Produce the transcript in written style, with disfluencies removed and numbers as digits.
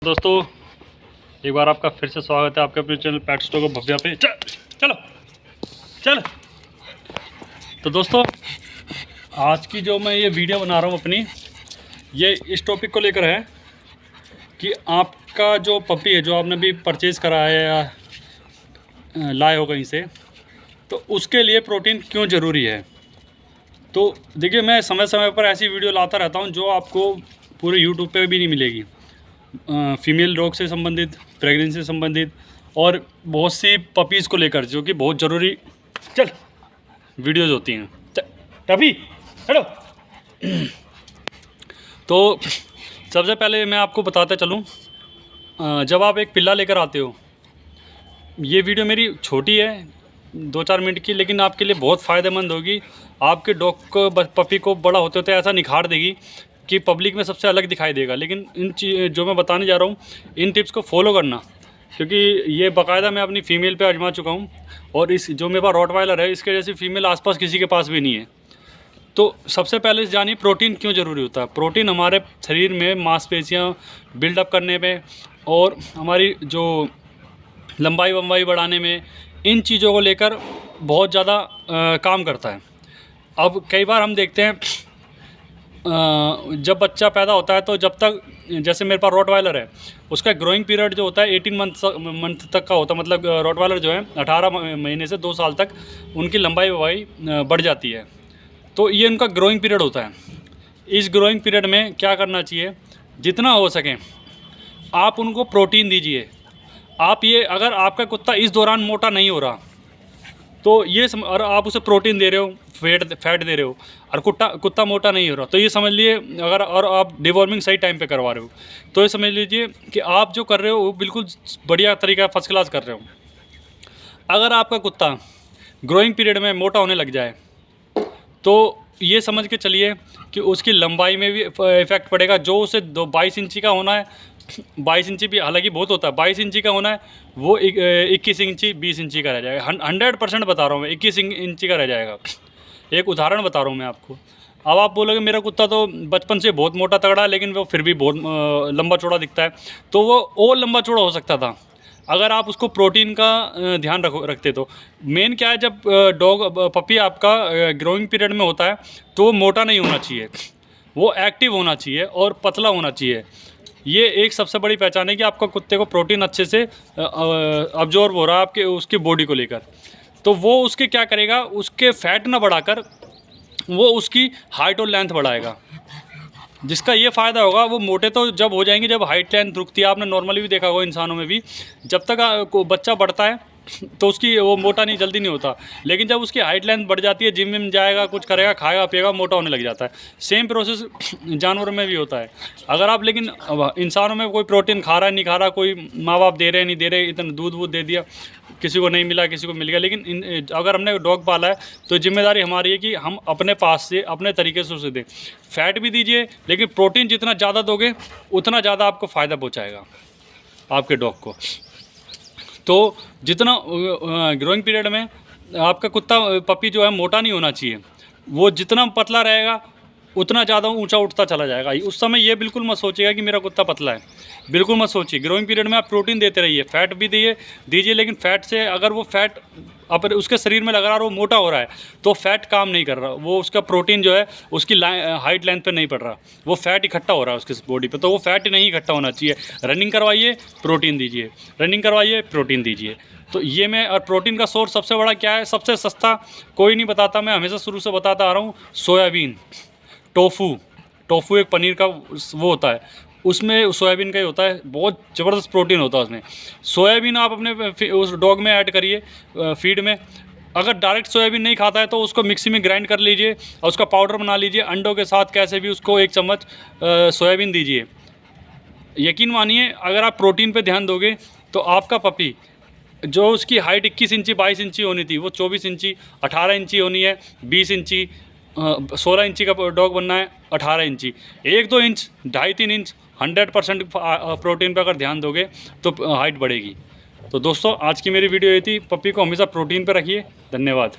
दोस्तों एक बार आपका फिर से स्वागत है आपके अपने चैनल पेट स्टोर को भव्या पे। चलो। तो दोस्तों आज की जो मैं ये वीडियो बना रहा हूँ अपनी, ये इस टॉपिक को लेकर है कि आपका जो पपी है जो आपने भी परचेज़ करा है या लाए हो कहीं से, तो उसके लिए प्रोटीन क्यों ज़रूरी है। तो देखिए, मैं समय समय पर ऐसी वीडियो लाता रहता हूँ जो आपको पूरे यूट्यूब पे भी नहीं मिलेगी। फीमेल रोग से संबंधित, प्रेगनेंसी से संबंधित और बहुत सी पपीज़ को लेकर जो कि बहुत ज़रूरी वीडियोज़ होती हैं। Tuffy hello. तो सबसे पहले मैं आपको बताता चलूँ, जब आप एक पिल्ला लेकर आते हो, ये वीडियो मेरी छोटी है 2-4 मिनट की, लेकिन आपके लिए बहुत फ़ायदेमंद होगी। आपके डॉग को, पपी को बड़ा होते होते ऐसा निखार देगी कि पब्लिक में सबसे अलग दिखाई देगा। लेकिन जो मैं बताने जा रहा हूँ, इन टिप्स को फॉलो करना, क्योंकि ये बाकायदा मैं अपनी फ़ीमेल पे आजमा चुका हूँ। और इस जो मेरे पास रॉटवाइलर है, इसके जैसी फ़ीमेल आसपास किसी के पास भी नहीं है। तो सबसे पहले जानिए प्रोटीन क्यों ज़रूरी होता है। प्रोटीन हमारे शरीर में मांसपेशियाँ बिल्डअप करने में और हमारी जो लंबाई बढ़ाने में, इन चीज़ों को लेकर बहुत ज़्यादा काम करता है। अब कई बार हम देखते हैं जब बच्चा पैदा होता है, तो जब तक, जैसे मेरे पास रॉटवाइलर है, उसका ग्रोइंग पीरियड जो होता है 18 मंथ तक का होता है। मतलब रॉटवाइलर जो है 18 महीने से 2 साल तक उनकी लंबाई बढ़ जाती है। तो ये उनका ग्रोइंग पीरियड होता है। इस ग्रोइंग पीरियड में क्या करना चाहिए, जितना हो सके आप उनको प्रोटीन दीजिए। आप ये, अगर आपका कुत्ता इस दौरान मोटा नहीं हो रहा, तो ये और आप उसे प्रोटीन दे रहे हो, फैट दे रहे हो, और कुत्ता मोटा नहीं हो रहा, तो ये समझ लिए, अगर और आप डिवॉर्मिंग सही टाइम पे करवा रहे हो, तो ये समझ लीजिए कि आप जो कर रहे हो वो बिल्कुल बढ़िया तरीका, फर्स्ट क्लास कर रहे हो। अगर आपका कुत्ता ग्रोइंग पीरियड में मोटा होने लग जाए, तो ये समझ के चलिए कि उसकी लंबाई में भी इफेक्ट पड़ेगा। जो उसे 22 इंची का होना है, 22 इंची भी हालांकि बहुत होता है, 22 इंची का होना है, वो 21 इंची 20 इंची का रह जाएगा। 100% बता रहा हूँ मैं, 21 इंची का रह जाएगा। एक उदाहरण बता रहा हूँ मैं आपको। अब आप बोलोगे मेरा कुत्ता तो बचपन से बहुत मोटा तगड़ा है, लेकिन वो फिर भी बहुत लंबा चौड़ा दिखता है, तो वो और लंबा चौड़ा हो सकता था अगर आप उसको प्रोटीन का ध्यान रखते। तो मेन क्या है, जब पपी आपका ग्रोइंग पीरियड में होता है, तो वो मोटा नहीं होना चाहिए, वो एक्टिव होना चाहिए और पतला होना चाहिए। ये एक सबसे बड़ी पहचान है कि आपका कुत्ते को प्रोटीन अच्छे से अब्जॉर्ब हो रहा है आपके उसकी बॉडी को लेकर। तो वो उसके क्या करेगा, उसके फैट ना बढ़ाकर वो उसकी हाइट और लेंथ बढ़ाएगा, जिसका ये फ़ायदा होगा। वो मोटे तो जब हो जाएंगे जब हाइट लेंथ रुकती है। आपने नॉर्मली भी देखा होगा इंसानों में भी, जब तक बच्चा बढ़ता है तो उसकी वो मोटा नहीं जल्दी नहीं होता, लेकिन जब उसकी हाइट लेंथ बढ़ जाती है, जिम में जाएगा, कुछ करेगा, खाएगा पिएगा, मोटा होने लग जाता है। सेम प्रोसेस जानवरों में भी होता है। अगर आप, लेकिन इंसानों में कोई प्रोटीन खा रहा है नहीं खा रहा, कोई माँ बाप दे रहे नहीं दे रहे, इतना दूध वूध दे दिया, किसी को नहीं मिला किसी को मिल गया। लेकिन अगर हमने डॉग पाला है तो जिम्मेदारी हमारी है कि हम अपने पास से अपने तरीके से उसे दें। फैट भी दीजिए, लेकिन प्रोटीन जितना ज़्यादा दोगे उतना ज़्यादा आपको फ़ायदा पहुँचाएगा आपके डॉग को। तो जितना ग्रोइंग पीरियड में आपका कुत्ता पपी जो है मोटा नहीं होना चाहिए, वो जितना पतला रहेगा उतना ज़्यादा ऊंचा उठता चला जाएगा। उस समय ये बिल्कुल मत सोचिएगा कि मेरा कुत्ता पतला है, बिल्कुल मत सोचिए। ग्रोइंग पीरियड में आप प्रोटीन देते रहिए, फैट भी दीजिए, लेकिन फैट से अगर वो फैट अब उसके शरीर में लग रहा है और वो मोटा हो रहा है, तो फैट काम नहीं कर रहा, वो उसका प्रोटीन जो है उसकी हाइट लेंथ पे नहीं पड़ रहा, वो फैट इकट्ठा हो रहा है उसके बॉडी पे, तो वो फैट नहीं इकट्ठा होना चाहिए। रनिंग करवाइए, प्रोटीन दीजिए, रनिंग करवाइए, प्रोटीन दीजिए। तो ये मैं, और प्रोटीन का सोर्स सबसे बड़ा क्या है, सबसे सस्ता कोई नहीं बताता, मैं हमेशा शुरू से बताता आ रहा हूँ, सोयाबीन। टोफू एक पनीर का वो होता है, उसमें सोयाबीन का ही होता है, बहुत ज़बरदस्त प्रोटीन होता है उसमें। सोयाबीन आप अपने उस डॉग में ऐड करिए फीड में। अगर डायरेक्ट सोयाबीन नहीं खाता है तो उसको मिक्सी में ग्राइंड कर लीजिए और उसका पाउडर बना लीजिए, अंडों के साथ कैसे भी उसको 1 चम्मच सोयाबीन दीजिए। यकीन मानिए, अगर आप प्रोटीन पे ध्यान दोगे तो आपका पपी, जो उसकी हाइट 21 इंची 22 इंची होनी थी, वो 24 इंची 18 इंची होनी है, 20 इंची 16 इंची का डॉग बनना है, 18 इंची, 1-2 इंच 2.5-3 इंच 100% प्रोटीन पर अगर ध्यान दोगे तो हाइट बढ़ेगी। तो दोस्तों आज की मेरी वीडियो ये थी, पपी को हमेशा प्रोटीन पर रखिए। धन्यवाद।